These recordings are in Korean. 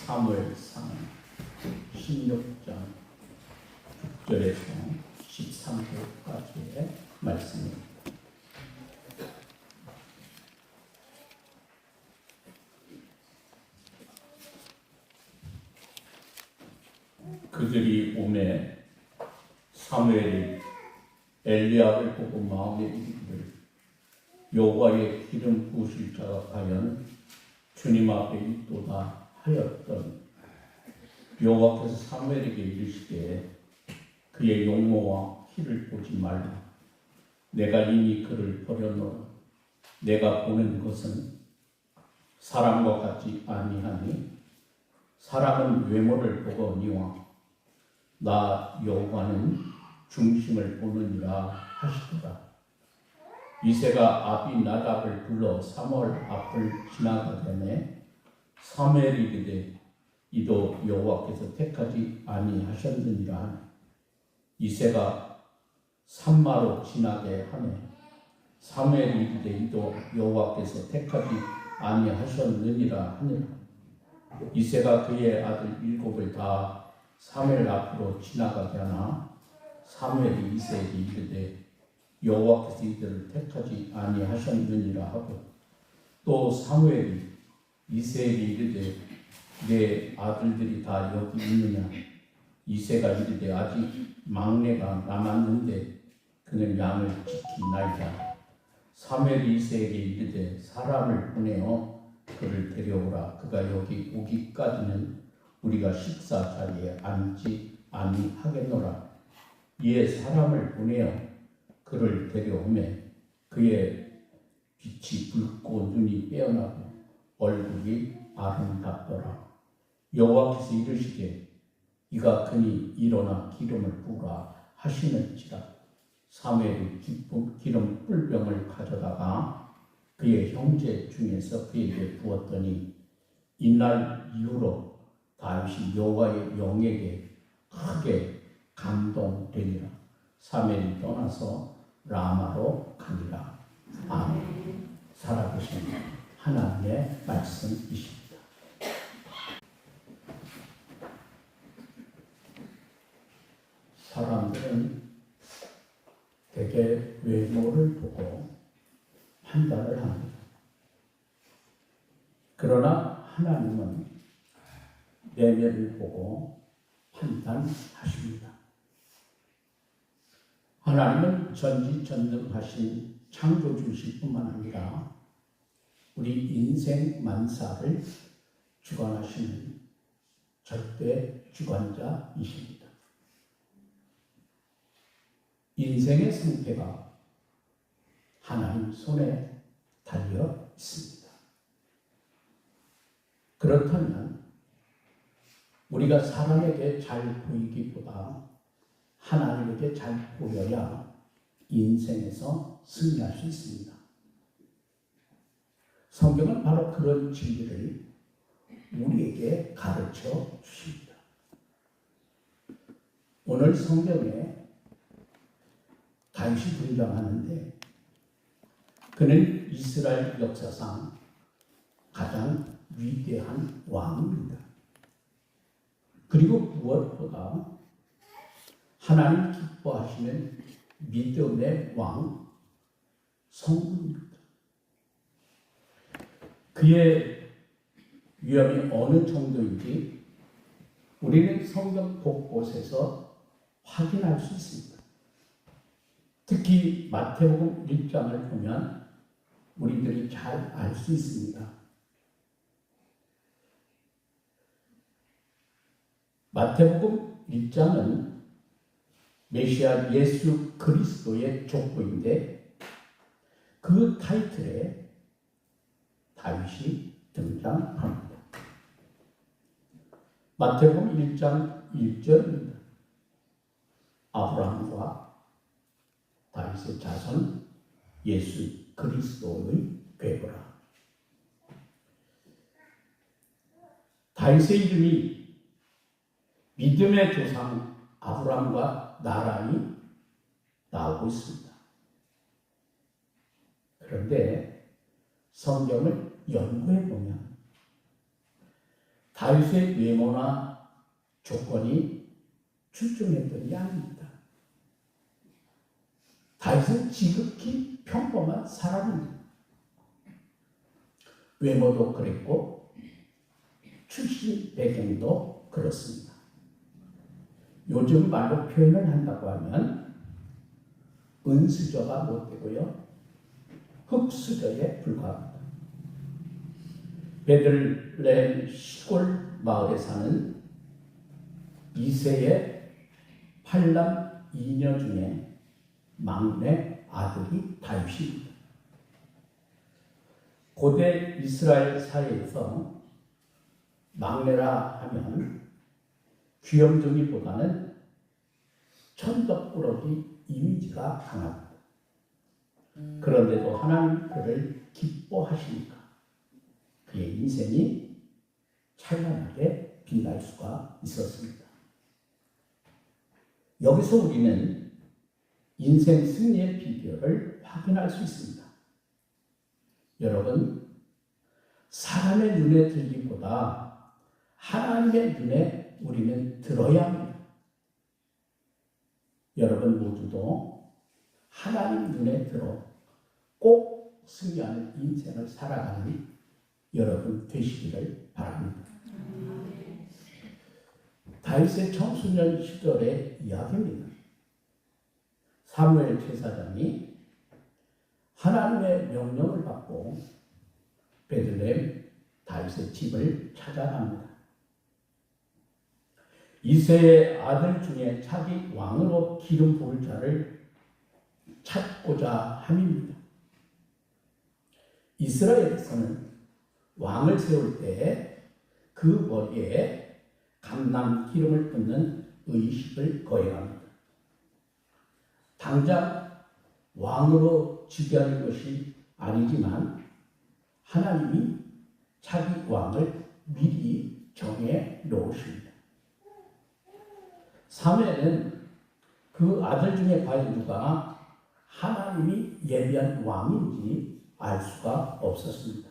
사무엘상 16장 6절에서 13절까지의 말씀입니다. 그들이 오매 사무엘이 엘리야를 보고 마음에 이르기를 여호와의 기름 부으실 자가 과연 주님 앞에 있도다 하였던 여호와께서 사무엘에게 이르시되 그의 용모와 키를 보지 말라. 내가 이미 그를 버려놓아 내가 보는 것은 사람과 같지 아니하니 사람은 외모를 보거니와 나 여호와는 중심을 보느니라 하시더라. 이새가 아비나답을 불러 사무엘 앞을 지나가더니 사무엘이 이르되 이도 여호와께서 택하지 아니하셨느니라. 이새가 산마로 지나게 하매 사무엘이 이르되 이도 여호와께서 택하지 아니하셨느니라 하니라. 이새가 그의 아들 7을 다 사무엘 앞으로 지나가게 하나 사무엘이 이새에게 이르되 여호와께서 이들을 택하지 아니하셨느니라 하고 또 사무엘이 이새에게 이르되 내 아들들이 다 여기 있느냐. 이새가 이르되 아직 막내가 남았는데 그는 양을 지키나이다. 사무엘이 이새에게 이르되 사람을 보내어 그를 데려오라. 그가 여기 오기까지는 우리가 식사 자리에 앉지 아니하겠노라. 이에 사람을 보내어 그를 데려오매 그의 빛이 붉고 눈이 빼어나고 얼굴이 아름답더라. 여호와께서 이르시되 이가 그니 일어나 기름을 부으라 하시는지라. 사무엘이 기름 뿔병을 가져다가 그의 형제 중에서 그에게 부었더니 이날 이후로 다윗이 여호와의 영에게 크게 감동되니라. 사무엘이 떠나서 라마로 가니라. 아멘. 살아계신 하나님의 말씀이십니다. 사람들은 대개 외모를 보고 판단을 합니다. 그러나 하나님은 내면을 보고 판단하십니다. 하나님은 전지전능하신 창조주실 뿐만 아니라 우리 인생 만사를 주관하시는 절대 주관자이십니다. 인생의 승패가 하나님 손에 달려 있습니다. 그렇다면 우리가 사람에게 잘 보이기보다 하나님에게 잘 보여야 인생에서 승리할 수 있습니다. 성경은 바로 그런 진리를 우리에게 가르쳐 주십니다. 오늘 성경에 다윗이 등장하는데 그는 이스라엘 역사상 가장 위대한 왕입니다. 그리고 무엇보다 하나님 기뻐하시는 믿음의 왕 성군입니다. 그의 위엄이 어느 정도인지 우리는 성경 곳곳에서 확인할 수 있습니다. 특히 마태복음 1장을 보면 우리들이 잘 알 수 있습니다. 마태복음 1장은 메시아 예수 그리스도의 족보인데 그 타이틀에 다윗이 등장합니다. 마태복음 1장 1절입니다. 아브라함과 다윗의 자손 예수 그리스도의 궤거라. 다윗의 이름이 믿음의 조상 아브라함과 나란히 나오고 있습니다. 그런데 성경을 연구해 보면 다윗의 외모나 조건이 출중했던 게 아닙니다. 다윗은 지극히 평범한 사람입니다. 외모도 그랬고 출신 배경도 그렇습니다. 요즘 말로 표현을 한다고 하면 은수저가 못 되고요, 흙수저에 불과합니다. 베들레헴 시골 마을에 사는 이새의 8남 2녀 중에 막내 아들이 다윗입니다. 고대 이스라엘 사회에서 막내라 하면 귀염둥이보다는 천덕꾸러기 이미지가 강합니다. 그런데도 하나님 그를 기뻐하시니까 그의 인생이 찬란하게 빛날 수가 있었습니다. 여기서 우리는 인생 승리의 비결을 확인할 수 있습니다. 여러분, 사람의 눈에 들기보다 하나님의 눈에 우리는 들어야 합니다. 여러분 모두도 하나님 눈에 들어 꼭 승리하는 인생을 살아가는 여러분 되시기를 바랍니다. 다윗의 청소년 시절의 이야기입니다. 사무엘 제사장이 하나님의 명령을 받고 베들레헴 다윗의 집을 찾아갑니다. 이새의 아들 중에 차기 왕으로 기름 부을 자를 찾고자 함입니다. 이스라엘에서는 왕을 세울 때 그 머리에 감람 기름을 붓는 의식을 거행합니다. 당장 왕으로 즉위하는 것이 아니지만 하나님이 차기 왕을 미리 정해 놓으십니다. 사무엘은 그 아들 중에 과연 누가 하나님이 예비한 왕인지 알 수가 없었습니다.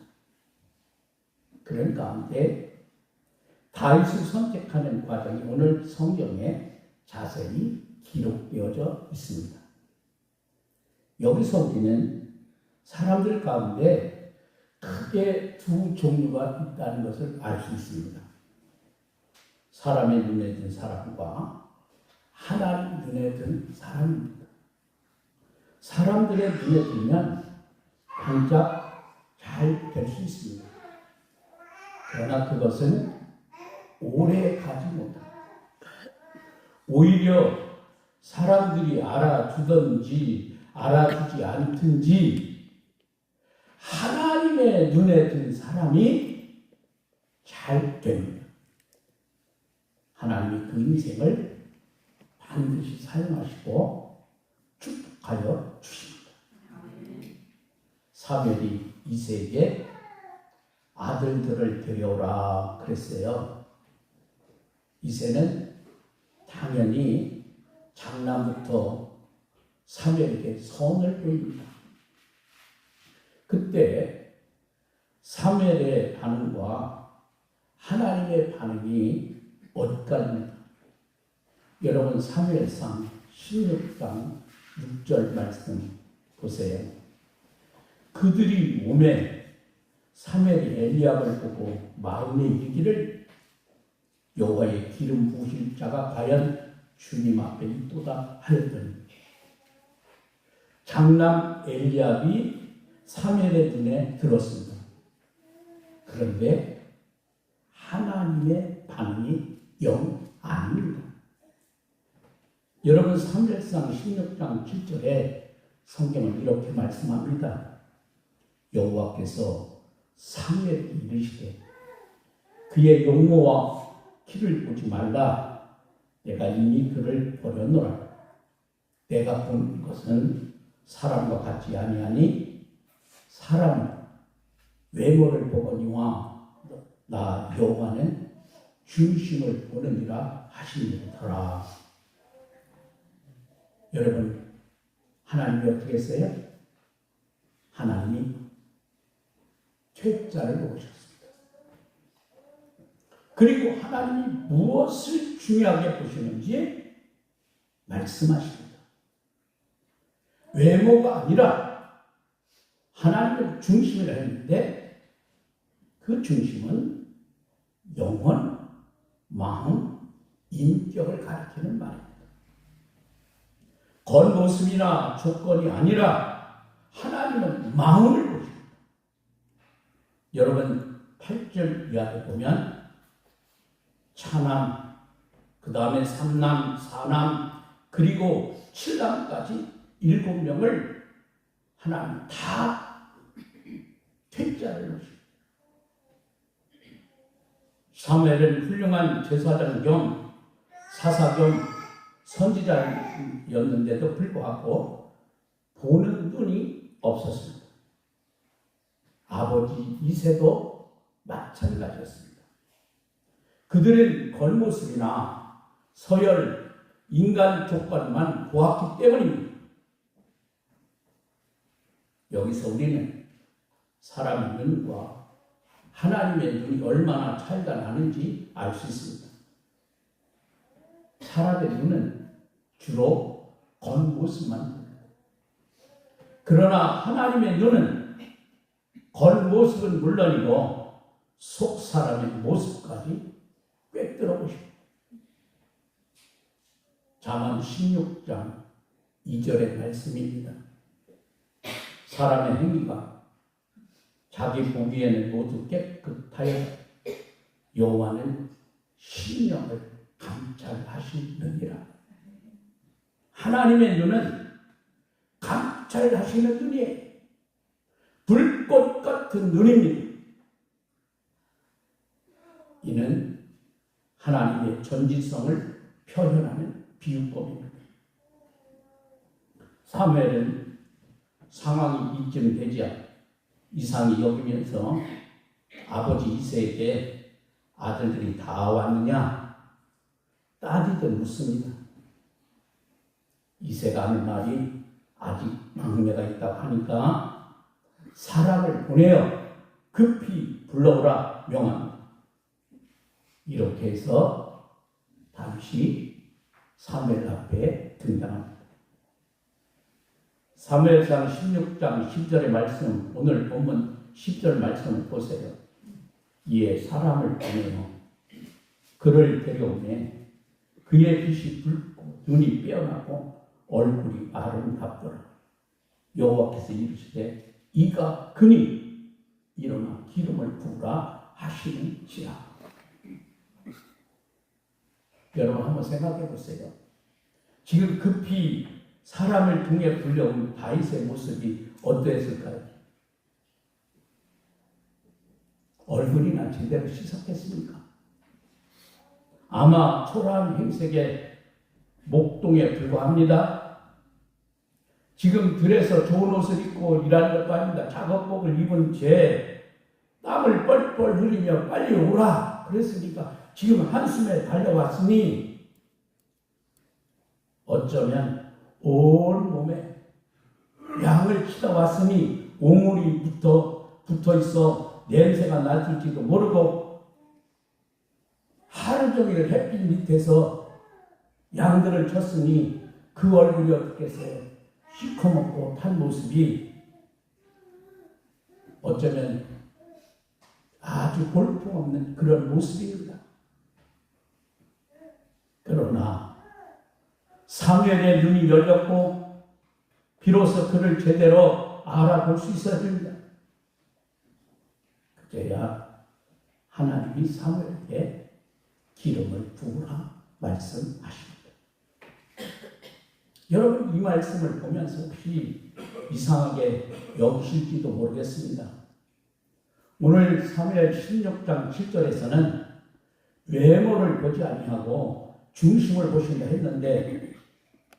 그런 가운데 다윗을 선택하는 과정이 오늘 성경에 자세히 기록되어져 있습니다. 여기서 우리는 사람들 가운데 크게 두 종류가 있다는 것을 알 수 있습니다. 사람의 눈에 든 사람과 하나님 눈에 든 사람입니다. 사람들의 눈에 들면 당장 잘 될 수 있습니다. 그러나 그것은 오래 가지 못합니다. 오히려 사람들이 알아주든지 알아주지 않든지 하나님의 눈에 든 사람이 잘 됩니다. 하나님이 그 인생을 반드시 사용하시고 축복하여 주십니다. 사무엘이 이새에게 아들들을 데려오라 그랬어요. 이새는 당연히 장남부터 사무엘에게 선을 보입니다. 그때 사무엘의 반응과 하나님의 반응이 엇갈립니다. 여러분 사무엘상 16장 6절 말씀 보세요. 그들이 몸에 사무엘이 엘리압을 보고 마음에 이르기를 여호와의 기름 부으실 자가 과연 주님 앞에 있도다 하였더니 장남 엘리압이 사무엘의 눈에 들었습니다. 그런데 하나님의 반응이 영 아닙니다. 여러분 사무엘상 16장 7절에 성경은 이렇게 말씀합니다. 여호와께서 사무엘에게 이르시되 그의 용모와 키를 보지 말라. 내가 이미 그를 버렸노라. 내가 본 것은 사람과 같지 아니하니 사람 외모를 보거니와 나 여호와는 중심을 보느니라 하시니더라. 여러분 하나님이 어떻게 했어요? 하나님이 퇴짜를 놓으셨습니다. 그리고 하나님이 무엇을 중요하게 보시는지 말씀하십니다. 외모가 아니라 하나님을 중심이라 했는데 그 중심은 영혼, 마음, 인격을 가리키는 말입니다. 겉모습이나 조건이 아니라 하나님은 마음을 보십니다. 여러분 8절 이하에 보면 차남, 그 다음에 3남, 4남, 그리고 7남까지 7명을 하나님 다 퇴짜를 놓으십니다. 사무엘은 훌륭한 제사장 겸 사사 겸 선지자였는데도 불구하고 보는 눈이 없었습니다. 아버지 이새도 마찬가지였습니다. 그들은 겉모습이나 서열, 인간 조건만 보았기 때문입니다. 여기서 우리는 사람의 눈과 하나님의 눈이 얼마나 차이가 나는지 알 수 있습니다. 사람의 눈은 주로 겉모습만 봅니다. 그러나 하나님의 눈은 겉모습은 물론이고 속 사람의 모습까지 꿰뚫어 보십니다. 잠언 16장 2절의 말씀입니다. 사람의 행위가 자기 보기에는 모두 깨끗하여 여호와는 심령을 감찰하시느니라. 하나님의 눈은 감찰하시는 눈이에요. 불꽃 같은 눈입니다. 이는 하나님의 전지성을 표현하는 비유법입니다. 사무엘은 상황이 이쯤 되자 이상히 여기면서 아버지 이새에게 아들들이 다 왔느냐 따지듯 묻습니다. 이새가 하는 말이 아직 막내가 있다고 하니까 사람을 보내어 급히 불러오라 명합니다. 이렇게 해서 다윗이 사무엘 앞에 등장합니다. 사무엘상 16장 10절의 말씀, 오늘 본문 10절 말씀을 보세요. 이에 사람을 보내어 그를 데려오매 그의 빛이 붉고 눈이 빼어나고 얼굴이 아름답더라. 여호와께서 이르시되 이가 그니 일어나 기름을 부으라 하시는지라. 여러분 한번 생각해 보세요. 지금 급히 사람을 등에 불려온 다윗의 모습이 어떠했을까요? 얼굴이나 제대로 씻었겠습니까? 아마 초라한 행색에 목동에 불과합니다. 지금 들에서 좋은 옷을 입고 일하는 것도 아닙니다. 작업복을 입은 채 땀을 뻘뻘 흘리며 빨리 오라 그랬으니까 지금 한숨에 달려왔으니 어쩌면 온 몸에 양을 치다 왔으니 오물이 붙어 있어 냄새가 날지도 모르고 하루 종일 햇빛 밑에서 양들을 쳤으니 그 얼굴이 어떻겠어요? 시커멓고 탄 모습이 어쩌면 아주 볼품없는 그런 모습입니다. 그러나 사무엘의 눈이 열렸고 비로소 그를 제대로 알아볼 수 있어야 됩니다. 그제야 하나님이 사무엘에게 기름을 부으라 말씀하십니다. 여러분 이 말씀을 보면서 혹시 이상하게 여기실지도 모르겠습니다. 오늘 사무엘 16장 7절에서는 외모를 보지 아니하고 중심을 보신다 했는데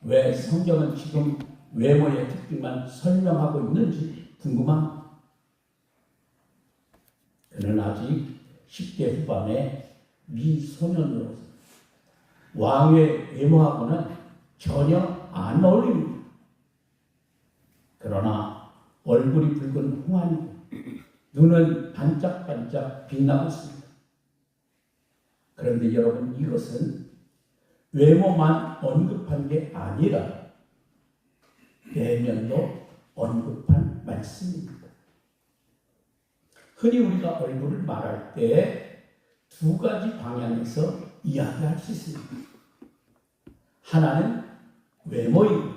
왜 성경은 지금 외모의 특징만 설명하고 있는지 궁금합니다. 그는 아직 10대 후반의 미소년으로서 왕의 외모하고는 전혀 안 어울립니다. 그러나 얼굴이 붉은 홍안이고 눈은 반짝반짝 빛나고 있습니다. 그런데 여러분, 이것은 외모만 언급한 게 아니라 내면도 언급한 말씀입니다. 흔히 우리가 얼굴을 말할 때 두 가지 방향에서 이야기할 수 있습니다. 하나는 외모이고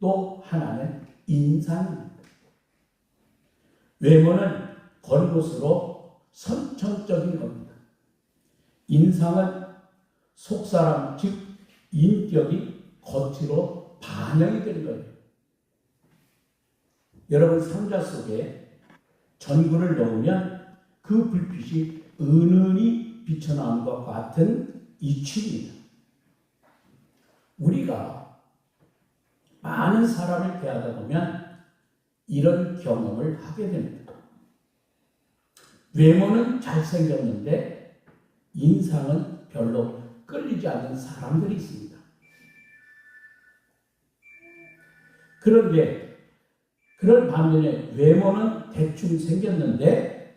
또 하나는 인상입니다. 외모는 겉모습으로 선천적인 겁니다. 인상은 속사람, 즉 인격이 겉으로 반영이 되는 거예요. 여러분, 상자 속에 전구를 넣으면 그 불빛이 은은히 비쳐나온 것 같은 이치입니다. 우리가 많은 사람을 대하다 보면 이런 경험을 하게 됩니다. 외모는 잘생겼는데 인상은 별로 끌리지 않는 사람들이 있습니다. 그런데 그런 반면에 외모는 대충 생겼는데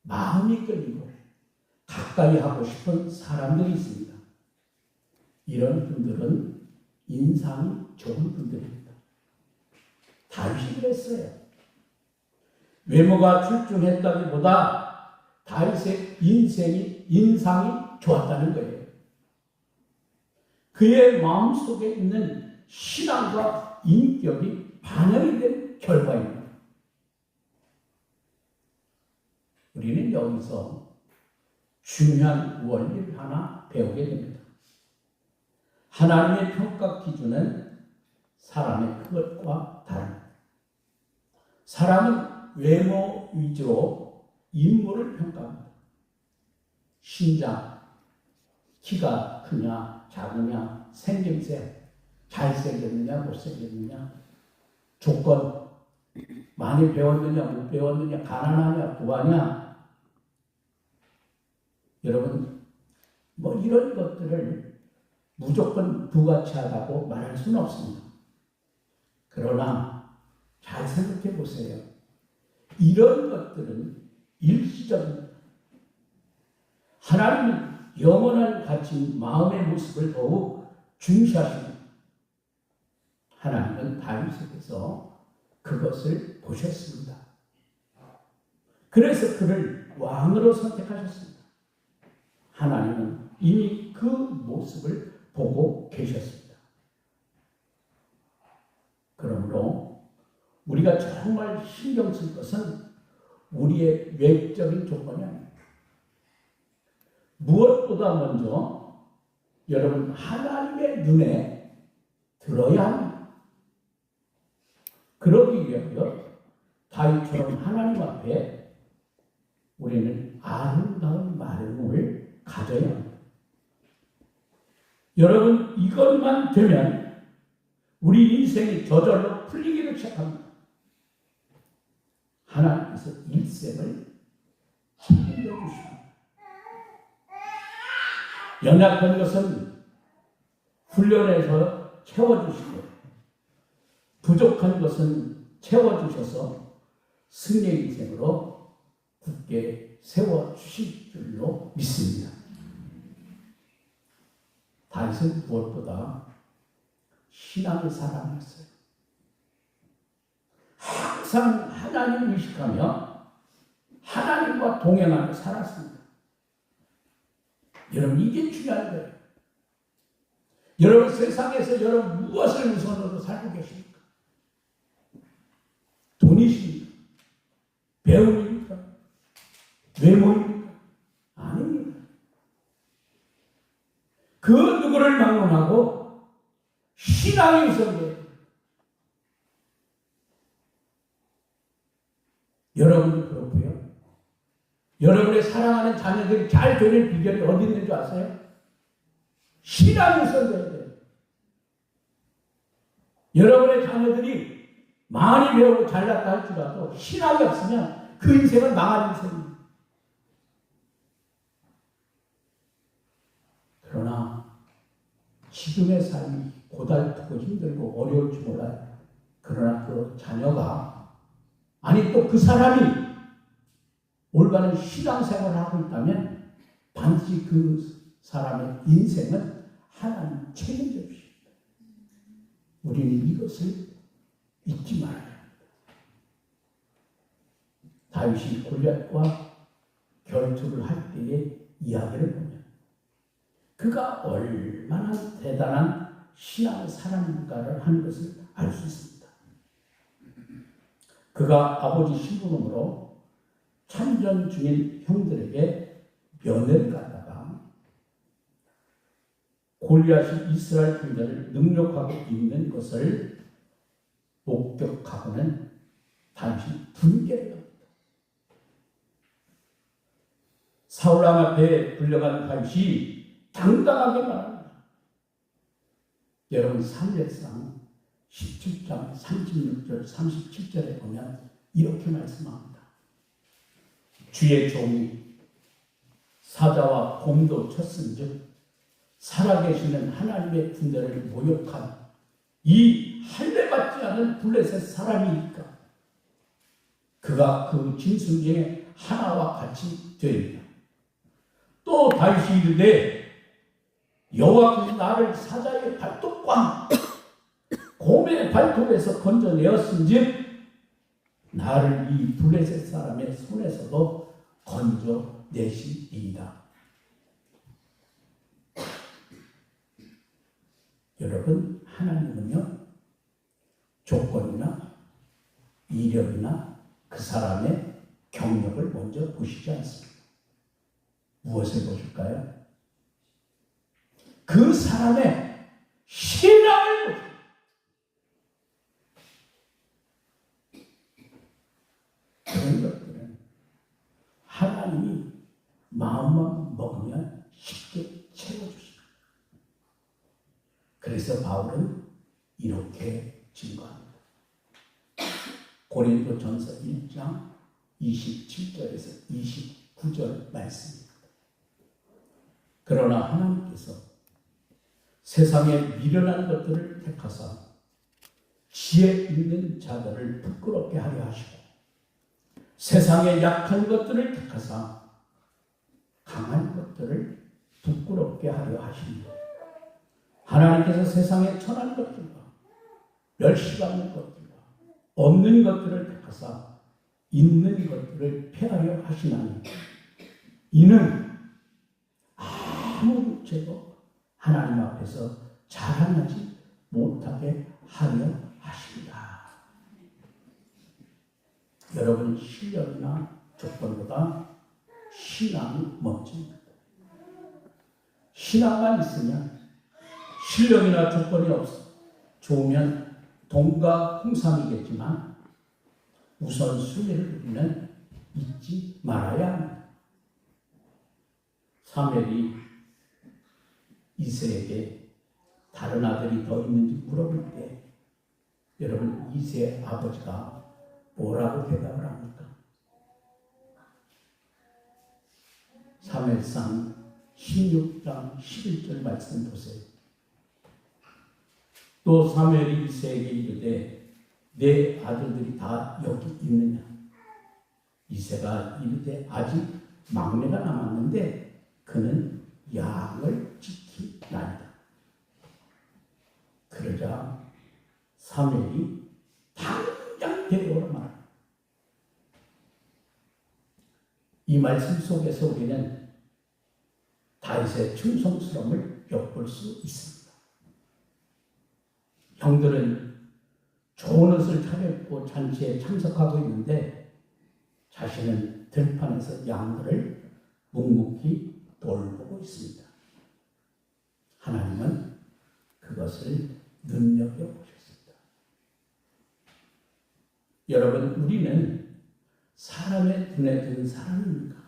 마음이 끌리고 가까이 하고 싶은 사람들이 있습니다. 이런 분들은 인상이 좋은 분들입니다. 다윗이 그랬어요. 외모가 출중했다기보다 다윗의 인상이 좋았다는 거예요. 그의 마음속에 있는 신앙과 인격이 반영이 된 결과입니다. 우리는 여기서 중요한 원리를 하나 배우게 됩니다. 하나님의 평가 기준은 사람의 그것과 다릅니다. 사람은 외모 위주로 인물을 평가합니다. 신장, 키가 크냐 작으냐, 생김새, 잘생겼느냐 못생겼느냐, 조건, 많이 배웠느냐 못 배웠느냐, 가난하냐 부하냐. 여러분, 이런 것들을 무조건 부가치하다고 말할 수는 없습니다. 그러나 잘 생각해 보세요. 이런 것들은 일시적입니다. 하나님은 영원한 가치인 마음의 모습을 더욱 중시하십니다. 하나님은 다윗에게서 그것을 보셨습니다. 그래서 그를 왕으로 선택하셨습니다. 하나님은 이미 그 모습을 보고 계셨습니다. 그러므로 우리가 정말 신경 쓸 것은 우리의 외적인 조건이 아닙니다. 무엇보다 먼저 여러분, 하나님의 눈에 들어야 합니다. 그러기 위하여 다윗처럼 하나님 앞에 우리는 아름다운 마음을 가져야 합니다. 여러분, 이것만 되면 우리 인생이 저절로 풀리기를 시작합니다. 하나님께서 일생을 책임져 주십니다. 연약한 것은 훈련해서 채워주시고, 부족한 것은 채워주셔서 승리의 인생으로 굳게 세워주실 줄로 믿습니다. 다윗은 무엇보다 신앙의 사람이었어요. 항상 하나님을 의식하며 하나님과 동행하며 살았습니다. 여러분, 이게 중요한 거예요. 여러분, 세상에서 여러분 무엇을 우선으로 살고 계십니까? 돈이십니까? 배움입니까? 외모입니까? 아닙니다. 그 누구를 막론하고 신앙이 우선돼요. 여러분도 그렇고요. 여러분의 사랑하는 자녀들이 잘 되는 비결이 어디 있는 줄 아세요? 신앙이 우선돼야 돼요. 여러분의 자녀들이 많이 배우고 잘났다 할지라도 신앙이 없으면 그 인생은 망할 인생입니다. 그러나 지금의 삶이 고달프고 힘들고 어려울지 몰라요. 그러나 그 자녀가, 아니 또 그 사람이 올바른 신앙생활을 하고 있다면 반드시 그 사람의 인생은 하나님 책임져 주십니다. 우리는 이것을 잊지 말아야 합니다. 다윗이 골리앗과 결투를 할 때의 이야기를 보면 그가 얼마나 대단한 신앙의 사람인가를 하는 것을 알 수 있습니다. 그가 아버지 심부름으로 참전 중인 형들에게 면회를 갔다가 골리앗이 이스라엘 군대를 능력하고 있는 것을 목격하고는 다윗이 분개를 합니다. 사울왕 앞에 불려간 다윗이 당당하게 말합니다. 여러분 사무엘상 17장 36절 37절에 보면 이렇게 말씀합니다. 주의 종이 사자와 곰도 쳤은즉 살아계시는 하나님의 군대를 모욕한 이 할례받지 않은 블레셋 사람이니까 그가 그 짐승 중에 하나와 같이 되리라. 또 다윗이 이르되 여호와께서 나를 사자의 발톱과 곰의 발톱에서 건져내었은즉 나를 이 블레셋 사람의 손에서도 건져내시리이다. 여러분, 하나님은요 조건이나 이력이나 그 사람의 경력을 먼저 보시지 않습니다. 무엇을 보실까요? 그 사람의 신앙을 보십니다. 그런 것들은 하나님이 마음만 먹으면 쉽게 채워주십니다. 그래서 바울은 이렇게 증거합니다. 고린도전서 1장 27절에서 29절 말씀입니다. 그러나 하나님께서 세상에 미련한 것들을 택하사 지혜 있는 자들을 부끄럽게 하려 하시고 세상에 약한 것들을 택하사 강한 것들을 부끄럽게 하려 하십니다. 하나님께서 세상에 천한 것들과 멸시받는 것들과 없는 것들을 택하사 있는 것들을 폐하려 하시나니 이는 아무 죄도 하나님 앞에서 자랑하지 못하게 하려 하십니다. 여러분, 실력이나 조건보다 신앙이 멋집니다. 신앙만 있으면 실력이나 조건이 좋으면 돈과 홍삼이겠지만 우선순위를 우리는 잊지 말아야 합니다. 사무엘이 이새에게 다른 아들이 더 있는지 물어볼 때 여러분 이새의 아버지가 뭐라고 대답을 합니까? 사무엘상 16장 11절 말씀 보세요. 또 사무엘이 이새에게 이르되 내 아들들이 다 여기 있느냐? 이새가 이르되 아직 막내가 남았는데 그는 양을 지키나이다. 그러자 사무엘이 당장 데려오라 말합니다. 이 말씀 속에서 우리는 다윗의 충성스러움을 엿볼 수 있습니다. 형들은 좋은 옷을 차려입고 잔치에 참석하고 있는데 자신은 들판에서 양들을 묵묵히 돌보고 있습니다. 하나님은 그것을 눈여겨보셨습니다. 여러분, 우리는 사람의 눈에 든 사람입니까?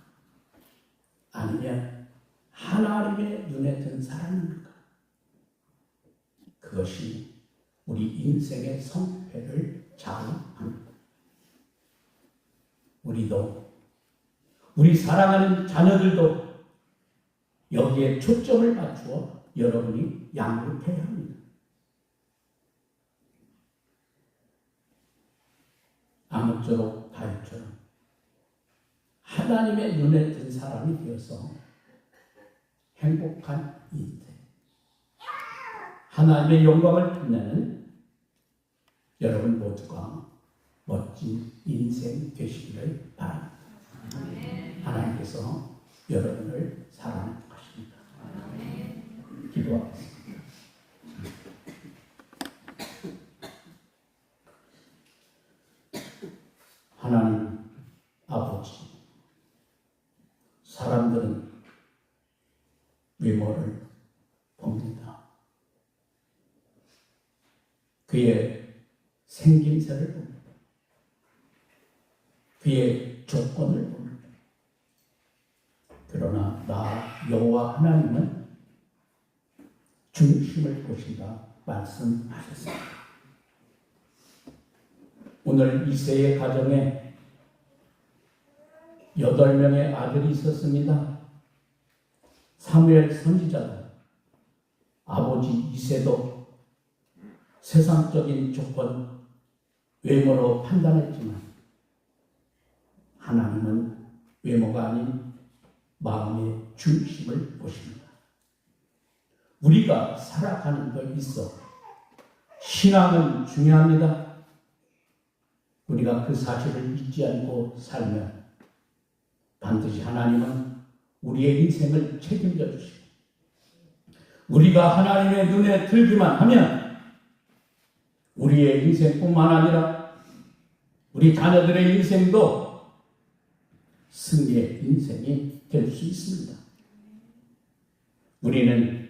아니면 하나님의 눈에 든 사람입니까? 그것이 우리 인생의 성패를 좌우합니다. 우리도, 우리 사랑하는 자녀들도 여기에 초점을 맞추어 여러분이 양육해야 합니다. 아무쪼록 다윗처럼 하나님의 눈에 든 사람이 되어서 행복한 인생, 하나님의 영광을 빛내는 여러분 모두가 멋진 인생 되시기를 바랍니다. 하나님께서 여러분을 사랑하십니다. 기도하겠습니다. 하나님 아버지, 사람들은 외모를 봅니다. 그의 생김새를 봅니다. 그의 조건을 봅니다. 그러나 나 여호와 하나님은 중심을 보신다 말씀하셨습니다. 오늘 이새의 가정에 8명의 아들이 있었습니다. 사무엘 선지자도 아버지 이새도 세상적인 조건, 외모로 판단했지만 하나님은 외모가 아닌 마음의 중심을 보십니다. 우리가 살아가는 데 있어 신앙은 중요합니다. 우리가 그 사실을 잊지 않고 살면 반드시 하나님은 우리의 인생을 책임져 주시고, 우리가 하나님의 눈에 들기만 하면 우리의 인생뿐만 아니라 우리 자녀들의 인생도 승리의 인생이 될 수 있습니다. 우리는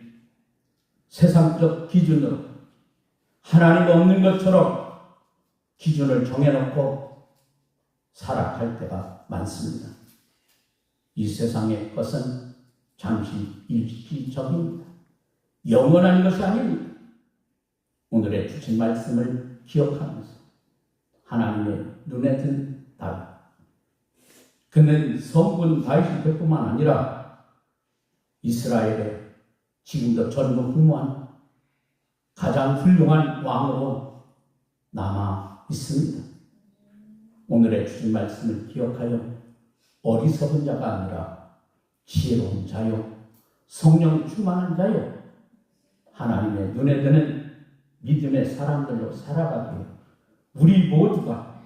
세상적 기준으로 하나님 없는 것처럼 기준을 정해놓고 살아갈 때가 많습니다. 이 세상의 것은 잠시 일시적입니다. 영원한 것이 아닙니다. 오늘의 주신 말씀을 기억하면서 하나님의 눈에 든 다윗, 그는 성군 다윗일 뿐만 아니라 이스라엘의 지금도 전무후무한 가장 훌륭한 왕으로 남아 있습니다. 오늘의 주신 말씀을 기억하여 어리석은 자가 아니라 지혜로운 자요, 성령 충만한 자요, 하나님의 눈에 드는 믿음의 사람들로 살아가기에 우리 모두가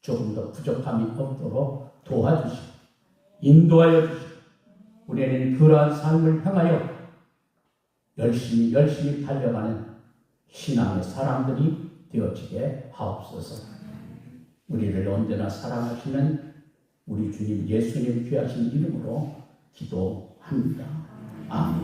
조금 더 부족함이 없도록 도와주시고 인도하여 주시고, 우리는 그러한 삶을 향하여 열심히 달려가는 신앙의 사람들이 되어지게 하옵소서. 우리를 언제나 사랑하시는 우리 주님 예수님 귀하신 이름으로 기도합니다. 아멘.